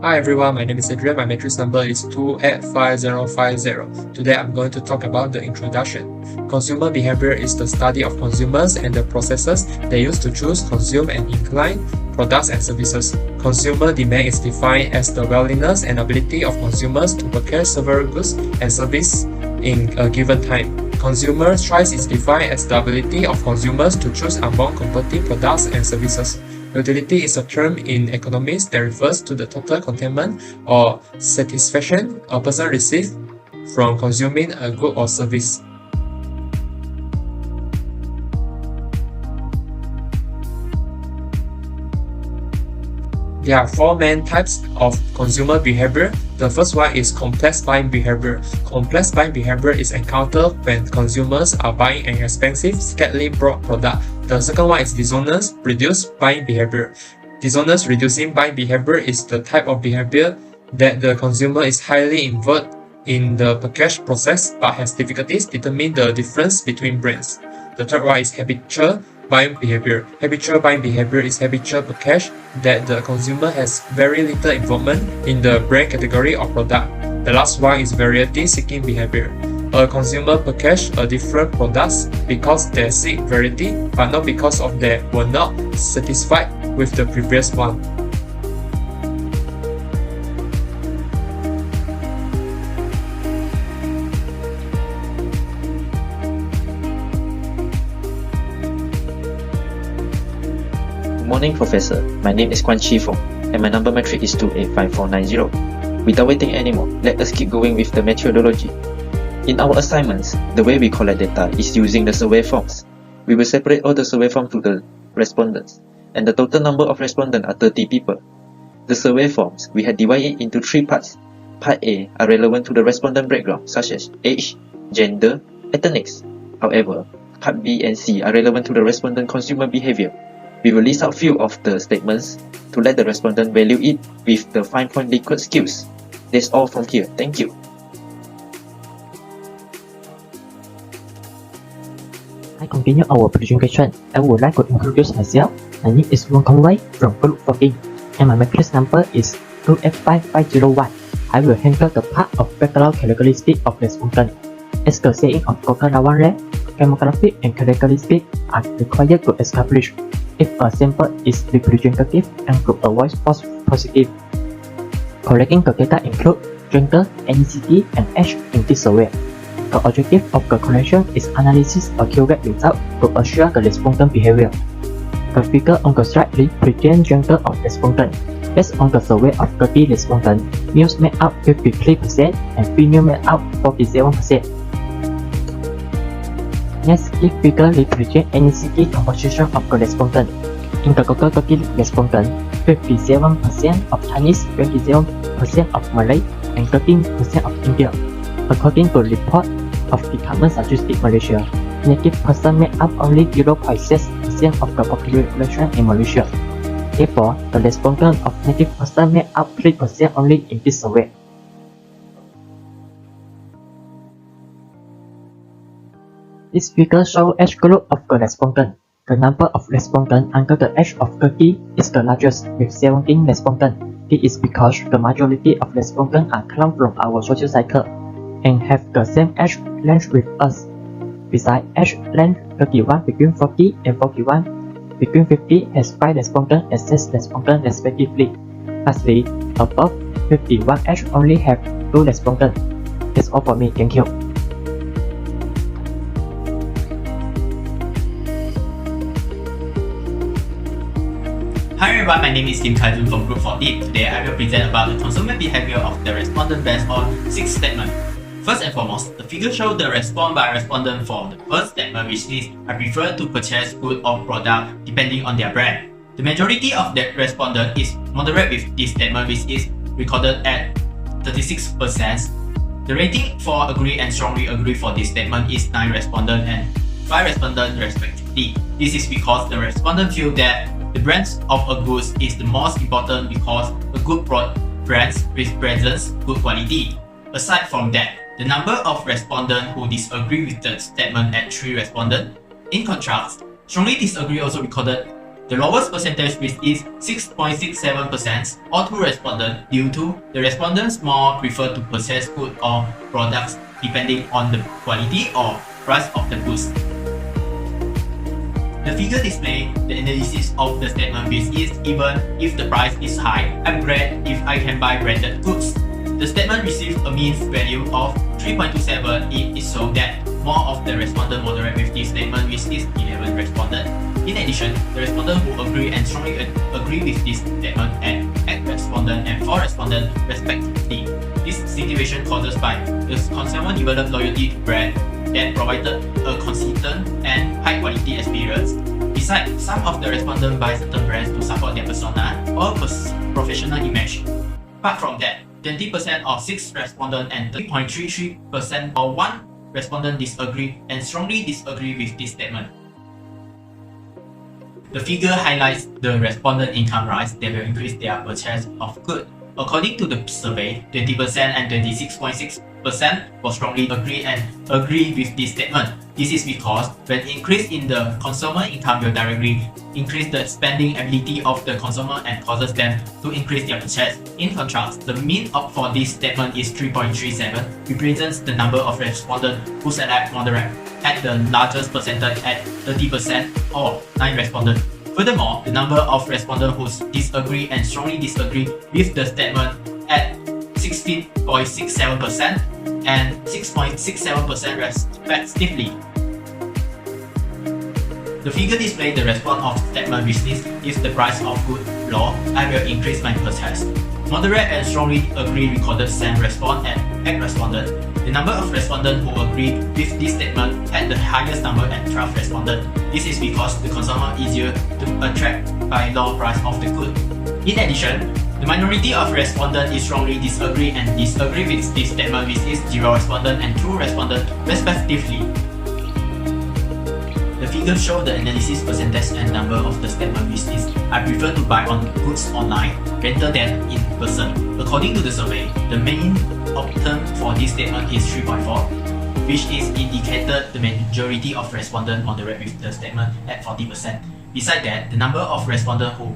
Hi everyone, my name is Adrian. My matrix number is 285050. Today I'm going to talk about the introduction. Consumer behavior is the study of consumers and the processes they use to choose, consume, and incline products and services. Consumer demand is defined as the willingness and ability of consumers to purchase several goods and services in a given time. Consumer choice is defined as the ability of consumers to choose among competing products and services. Utility is a term in economics that refers to the total contentment or satisfaction a person receives from consuming a good or service. There are four main types of consumer behavior. The first one is complex buying behavior. Complex buying behavior is encountered when consumers are buying an expensive, scarcely bought product. The second one is dishonest, reduced buying behavior. Dishonest, reducing buying behavior is the type of behavior that the consumer is highly involved in the purchase process but has difficulties determining the difference between brands. The third one is habitual buying behavior. Habitual buying behavior is habitual purchase that the consumer has very little involvement in the brand category or product. The last one is variety-seeking behavior. A consumer purchase a different products because they seek variety, but not because of they were not satisfied with the previous one. Good morning, Professor. My name is KWAN and my number metric is 285490. Without waiting anymore, let us keep going with the methodology. In our assignments, the way we collect data is using the survey forms. We will separate all the survey forms to the respondents, and the total number of respondents are 30 people. The survey forms, we had divided into 3 parts. Part A are relevant to the respondent background, such as age, gender, ethnics. However, Part B and C are relevant to the respondent consumer behavior. We will list out few of the statements to let the respondent value it with the 5-point Likert skills. That's all from here. Thank you. I continue our presentation. I would like to introduce myself. My name is WONG from Group 14 and my matrix number is 285501. I will handle the part of background characteristic of respondent. As the saying of Kokarawan, demographic and characteristic are required to establish if a sample is representative and to avoid false positive. Collecting the data include gender, ethnicity, and age in this survey. The objective of the collection is analysis accurate result to assure the respondent behavior. The figure on the slide represents gender of respondent. Based on the survey of 30 respondents, males made up 53% and female made up 47%. Next, this figure represents ethnicity composition of the respondent. In the total 30 respondents, 57% of Chinese, 27% of Malay, and 13% of India. According to report of Department Statistics Malaysia, native person made up only 0.6% of the population in Malaysia. Therefore, the respondent of native person made up 3% only in this survey. This figure shows age group of the respondent. The number of respondents under the age of 30 is the largest, with 17 respondents. This is because the majority of respondents are come from our social cycle and have the same age range with us. Besides, age range 31 between 40 and 41 between 50 has 5 respondents and 6 respondents respectively. Lastly, above 51 age only have 2 respondents. That's all for me. Thank you. Hi everyone, my name is Kim Kai from Group 14. Today I will present about the consumer behavior of the respondent based on 6 statements. First and foremost, the figure shows the response by respondent for the first statement, which is I prefer to purchase good or product depending on their brand. The majority of the respondent is moderate with this statement, which is recorded at 36%. The rating for agree and strongly agree for this statement is 9 respondents and 5 respondents respectively. This is because the respondent feel that the brands of a goods is the most important because a good brands represents good quality. Aside from that, the number of respondents who disagree with the statement at 3 respondents. In contrast, strongly disagree also recorded The lowest percentage risk is 6.67% or 2 respondents due to the respondents more prefer to purchase goods or products depending on the quality or price of the goods. The figure displays the analysis of the statement risk is even if the price is high, I'm glad if I can buy branded goods. The statement received a mean value of 3.27. It is shown that more of the respondents moderate with this statement, which is 11 respondents. In addition, the respondents who agree and strongly agree with this statement at 8 respondents and 4 respondents respectively. This situation causes by the consumer developed loyalty to brand that provided a consistent and high quality experience. Besides, some of the respondents buy certain brands to support their persona or professional image. Apart from that, 20% of 6 respondents and 3.33% of 1 respondent disagree and strongly disagree with this statement. The figure highlights the respondent income rise that will increase their purchase of goods. According to the survey, 20% and 26.6% will strongly agree with this statement. This is because when increase in the consumer income will directly increase the spending ability of the consumer and causes them to increase their purchase. In contrast, the mean for this statement is 3.37, represents the number of respondents who select moderate at the largest percentage at 30% or 9 respondents. Furthermore, the number of respondents who disagree and strongly disagree with the statement at 16.67% and 6.67% respectively. The figure displays the response of statement which is if the price of goods low, I will increase my purchase. Moderate and strongly agree recorded 7 response and 8 respondents. The number of respondents who agree with this statement had the highest number at 12 respondents. This is because the consumer is easier to attract by low price of the good. In addition, the minority of respondents is strongly disagree and disagree with this statement which is 0 respondents and 2 respondents respectively. The figures show the analysis percentage and number of the statement which is I prefer to buy on goods online rather than in person. According to the survey, the main option for this statement is 3.4, which is indicated the majority of respondents moderate with the statement at 40%. Besides that, the number of respondents who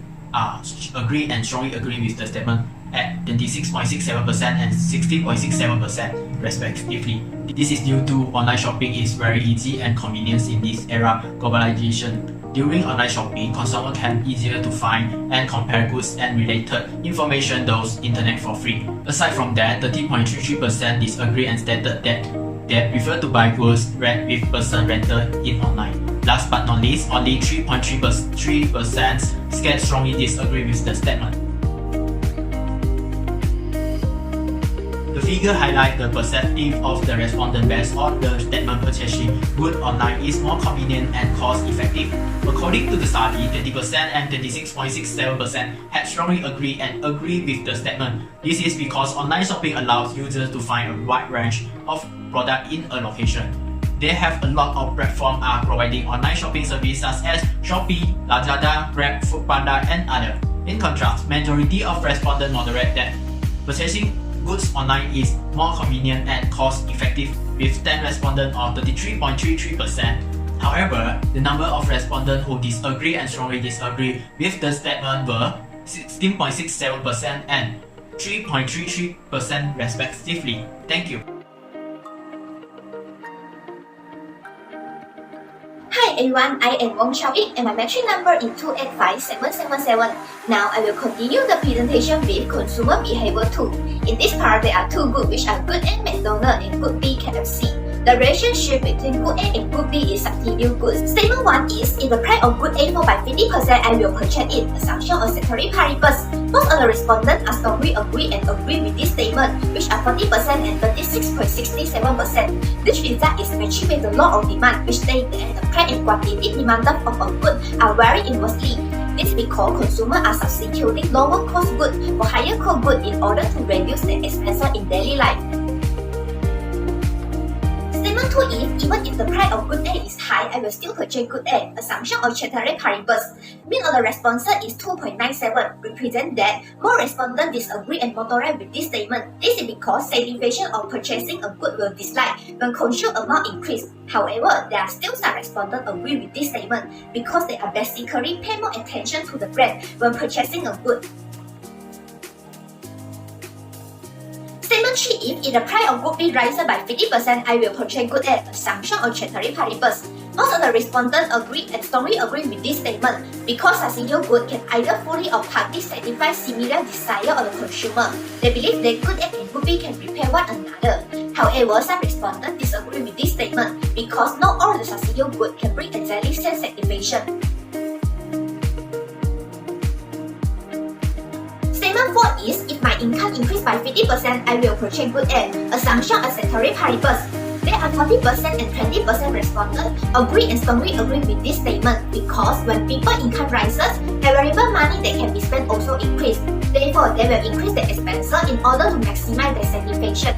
agree and strongly agree with the statement at 26.67% and 16.67% respectively. This is due to online shopping is very easy and convenient in this era globalization. During online shopping, consumers can easier to find and compare goods and related information those internet for free. Aside from that, 30.33% disagree and stated that they prefer to buy goods read with person rental in online. Last but not least, only 3.3% strongly disagree with the statement. The figure highlights the perspective of the respondent based on the statement purchasing goods online is more convenient and cost effective. According to the study, 20% and 26.67% had strongly agreed with the statement. This is because online shopping allows users to find a wide range of products in a location. They have a lot of platforms are providing online shopping services such as Shopee, Lazada, Grab, Foodpanda, and others. In contrast, majority of respondents moderate that purchasing goods online is more convenient and cost-effective with 10 respondents or 33.33%. However, the number of respondents who disagree and strongly disagree with the statement were 16.67% and 3.33% respectively. Thank you. Hi everyone, I am WONG and my metric number is 285777. Now I will continue the presentation with Consumer Behavior 2. In this part, there are 2 goods which are Good A McDonald's and Good B KFC. The relationship between Good A and Good B is substitute goods. Statement 1 is, if the price of Good A fall by 50%, I will purchase it. Assumption of ceteris paribus. Most of the respondents are strongly agree with this statement, which are 40% and 36.67%. This result is matching with the law of demand, which states that the price and quantity demanded of a good are very inversely. This is because consumers are substituting lower cost goods for higher cost goods in order to reduce their expenses in daily life. Statement Statement 2 is, even if the price of good A is high, I will still purchase good A. Assumption of ceteris paribus. Mean of the respondent is 2.97, represent that more respondents disagree and moderate with this statement. This is because satisfaction of purchasing a good will dislike when consumed amount increase. However, there are still some respondents agree with this statement because they are basically pay more attention to the brand when purchasing a good. Statement 3 is, if the price of good B rises by 50%, I will purchase good A. Assumption of ceteris paribus. Most of the respondents agree and strongly agree with this statement because subsidiary good can either fully or partly satisfy similar desire of the consumer. They believe that good A and good B can repair one another. However, some respondents disagree with this statement because not all the subsidiary good can bring exactly same satisfaction. Statement 4 is, if my income increase by 50%, I will purchase good A. Assumption of ceteris paribus. There are 40% and 20% respondents agree and strongly agree with this statement because when people's income rises, available money that can be spent also increase. Therefore, they will increase their expenses in order to maximize their satisfaction.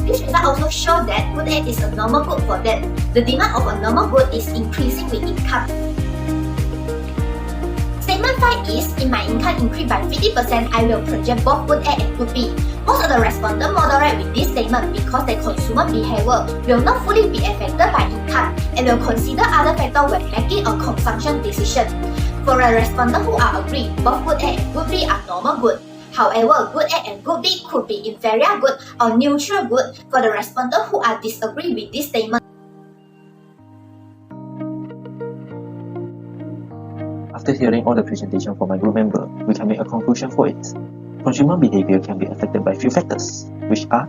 This result also shows that good A is a normal good for them. The demand of a normal good is increasing with income. Statement 5 is, if my income increase by 50%, I will purchase both good A and good B. Most of the respondents moderate with this statement because their consumer behavior will not fully be affected by income and will consider other factors when making a consumption decision. For the respondents who are agree, both good A and good B are normal good. However, good A and good B could be inferior good or neutral good for the respondents who are disagree with this statement. After hearing all the presentation from my group member, we can make a conclusion for it. Consumer behavior can be affected by few factors, which are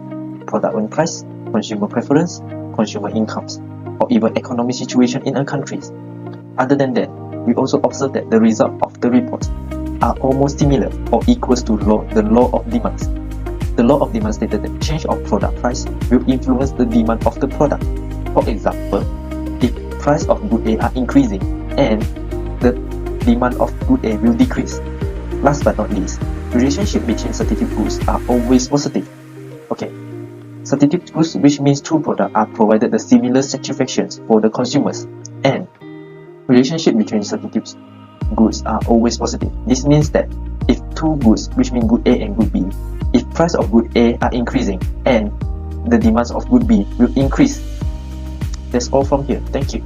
product own price, consumer preference, consumer incomes, or even economic situation in a country. Other than that, we also observe that the result of the reports are almost similar or equals to the law of demand. The law of demand stated that change of product price will influence the demand of the product. For example, if price of good A are increasing and the demand of good A will decrease. Last but not least, relationship between substitute goods are always positive. Okay, substitute goods, which means two products are provided the similar satisfactions for the consumers, and relationship between substitute goods are always positive. This means that if two goods, which mean good A and good B, if price of good A are increasing and the demands of good B will increase. That's all from here. Thank you.